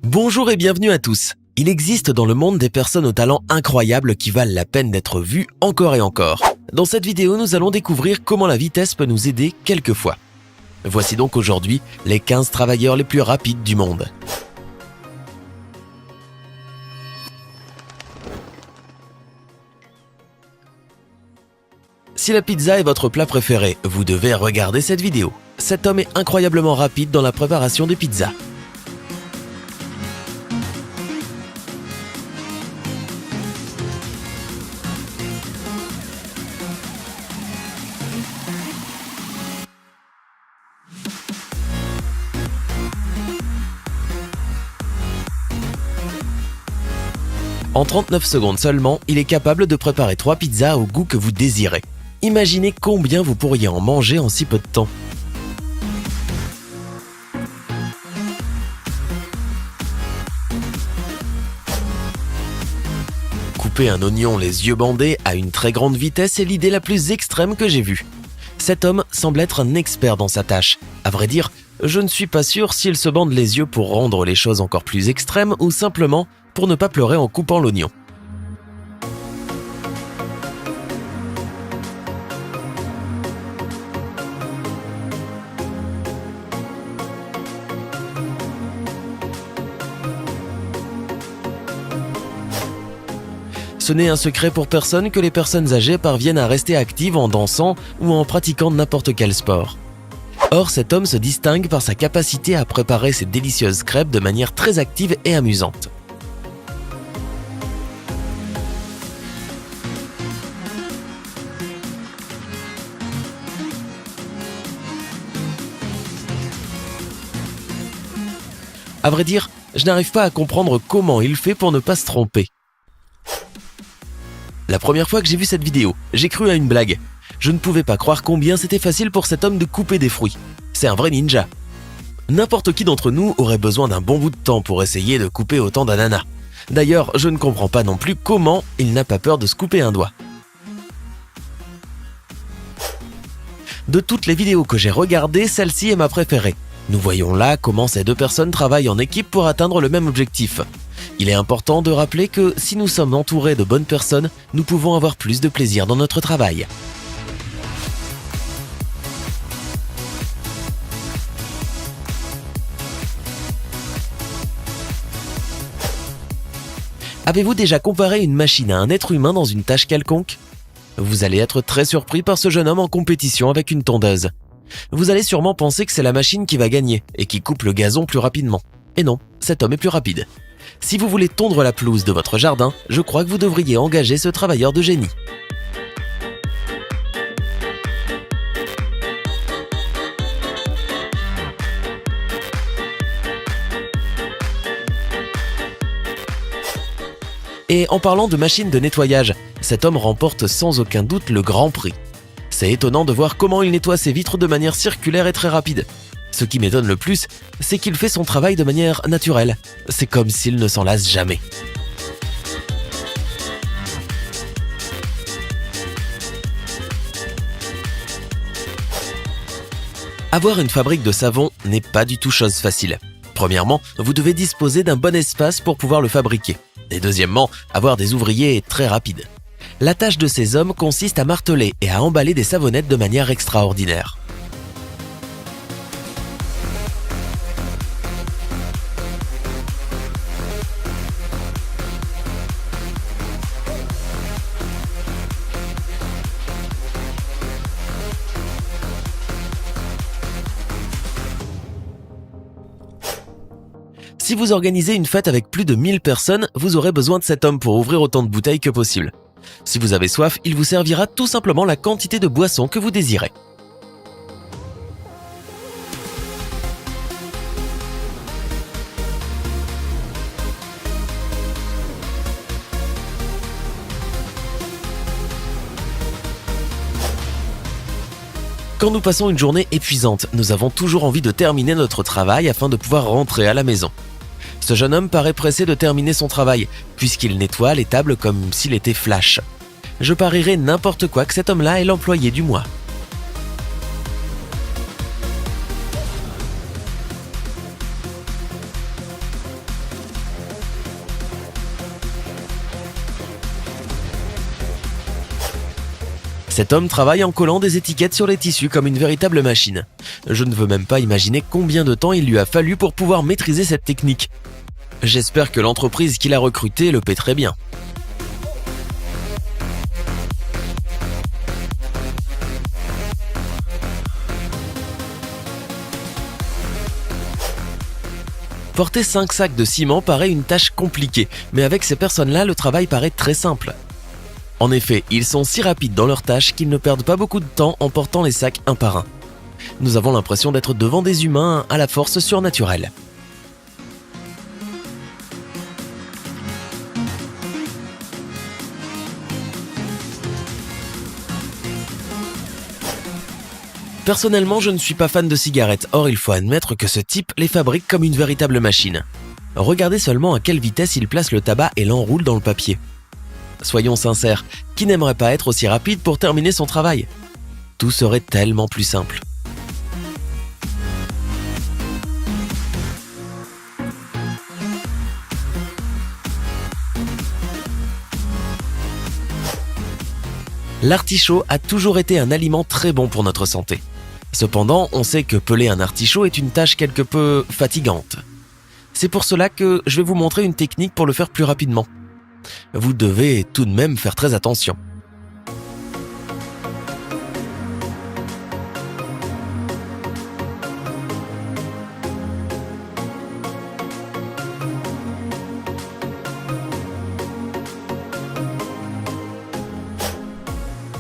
Bonjour et bienvenue à tous. Il existe dans le monde des personnes au talent incroyable qui valent la peine d'être vues encore et encore. Dans cette vidéo, nous allons découvrir comment la vitesse peut nous aider quelquefois. Voici donc aujourd'hui les 15 travailleurs les plus rapides du monde. Si la pizza est votre plat préféré, vous devez regarder cette vidéo. Cet homme est incroyablement rapide dans la préparation des pizzas. En 39 secondes seulement, il est capable de préparer 3 pizzas au goût que vous désirez. Imaginez combien vous pourriez en manger en si peu de temps. Couper un oignon les yeux bandés à une très grande vitesse est l'idée la plus extrême que j'ai vue. Cet homme semble être un expert dans sa tâche. À vrai dire, je ne suis pas sûr s'il se bande les yeux pour rendre les choses encore plus extrêmes ou simplement pour ne pas pleurer en coupant l'oignon. Ce n'est un secret pour personne que les personnes âgées parviennent à rester actives en dansant ou en pratiquant n'importe quel sport. Or, cet homme se distingue par sa capacité à préparer ces délicieuses crêpes de manière très active et amusante. À vrai dire, je n'arrive pas à comprendre comment il fait pour ne pas se tromper. La première fois que j'ai vu cette vidéo, j'ai cru à une blague. Je ne pouvais pas croire combien c'était facile pour cet homme de couper des fruits. C'est un vrai ninja. N'importe qui d'entre nous aurait besoin d'un bon bout de temps pour essayer de couper autant d'ananas. D'ailleurs, je ne comprends pas non plus comment il n'a pas peur de se couper un doigt. De toutes les vidéos que j'ai regardées, celle-ci est ma préférée. Nous voyons là comment ces deux personnes travaillent en équipe pour atteindre le même objectif. Il est important de rappeler que si nous sommes entourés de bonnes personnes, nous pouvons avoir plus de plaisir dans notre travail. Avez-vous déjà comparé une machine à un être humain dans une tâche quelconque? Vous allez être très surpris par ce jeune homme en compétition avec une tondeuse. Vous allez sûrement penser que c'est la machine qui va gagner et qui coupe le gazon plus rapidement. Et non, cet homme est plus rapide. Si vous voulez tondre la pelouse de votre jardin, je crois que vous devriez engager ce travailleur de génie. Et en parlant de machine de nettoyage, cet homme remporte sans aucun doute le grand prix. C'est étonnant de voir comment il nettoie ses vitres de manière circulaire et très rapide. Ce qui m'étonne le plus, c'est qu'il fait son travail de manière naturelle. C'est comme s'il ne s'en lasse jamais. Avoir une fabrique de savon n'est pas du tout chose facile. Premièrement, vous devez disposer d'un bon espace pour pouvoir le fabriquer. Et deuxièmement, avoir des ouvriers est très rapide. La tâche de ces hommes consiste à marteler et à emballer des savonnettes de manière extraordinaire. Si vous organisez une fête avec plus de 1000 personnes, vous aurez besoin de cet homme pour ouvrir autant de bouteilles que possible. Si vous avez soif, il vous servira tout simplement la quantité de boisson que vous désirez. Quand nous passons une journée épuisante, nous avons toujours envie de terminer notre travail afin de pouvoir rentrer à la maison. Ce jeune homme paraît pressé de terminer son travail, puisqu'il nettoie les tables comme s'il était Flash. Je parierais n'importe quoi que cet homme-là est l'employé du mois. Cet homme travaille en collant des étiquettes sur les tissus comme une véritable machine. Je ne veux même pas imaginer combien de temps il lui a fallu pour pouvoir maîtriser cette technique. J'espère que l'entreprise qu'il a recrutée le paie très bien. Porter 5 sacs de ciment paraît une tâche compliquée, mais avec ces personnes-là, le travail paraît très simple. En effet, ils sont si rapides dans leurs tâches qu'ils ne perdent pas beaucoup de temps en portant les sacs un par un. Nous avons l'impression d'être devant des humains à la force surnaturelle. Personnellement, je ne suis pas fan de cigarettes, or il faut admettre que ce type les fabrique comme une véritable machine. Regardez seulement à quelle vitesse il place le tabac et l'enroule dans le papier. Soyons sincères, qui n'aimerait pas être aussi rapide pour terminer son travail? Tout serait tellement plus simple. L'artichaut a toujours été un aliment très bon pour notre santé. Cependant, on sait que peler un artichaut est une tâche quelque peu fatigante. C'est pour cela que je vais vous montrer une technique pour le faire plus rapidement. Vous devez tout de même faire très attention.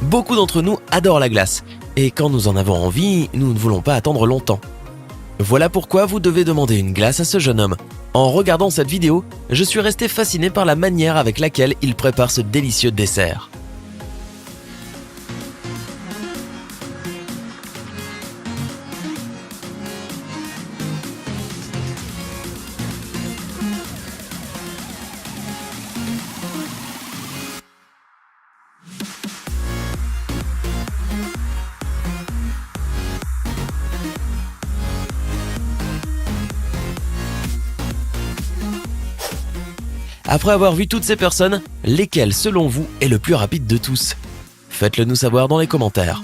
Beaucoup d'entre nous adorent la glace, et quand nous en avons envie, nous ne voulons pas attendre longtemps. Voilà pourquoi vous devez demander une glace à ce jeune homme. En regardant cette vidéo, je suis resté fasciné par la manière avec laquelle il prépare ce délicieux dessert. Après avoir vu toutes ces personnes, lesquelles selon vous est le plus rapide de tous? Faites-le nous savoir dans les commentaires.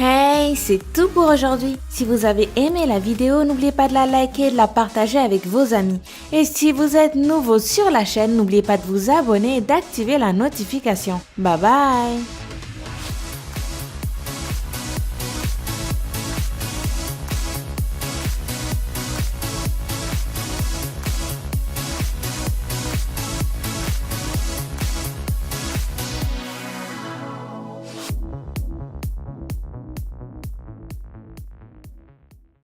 Hey, c'est tout pour aujourd'hui. Si vous avez aimé la vidéo, n'oubliez pas de la liker et de la partager avec vos amis. Et si vous êtes nouveau sur la chaîne, n'oubliez pas de vous abonner et d'activer la notification. Bye bye!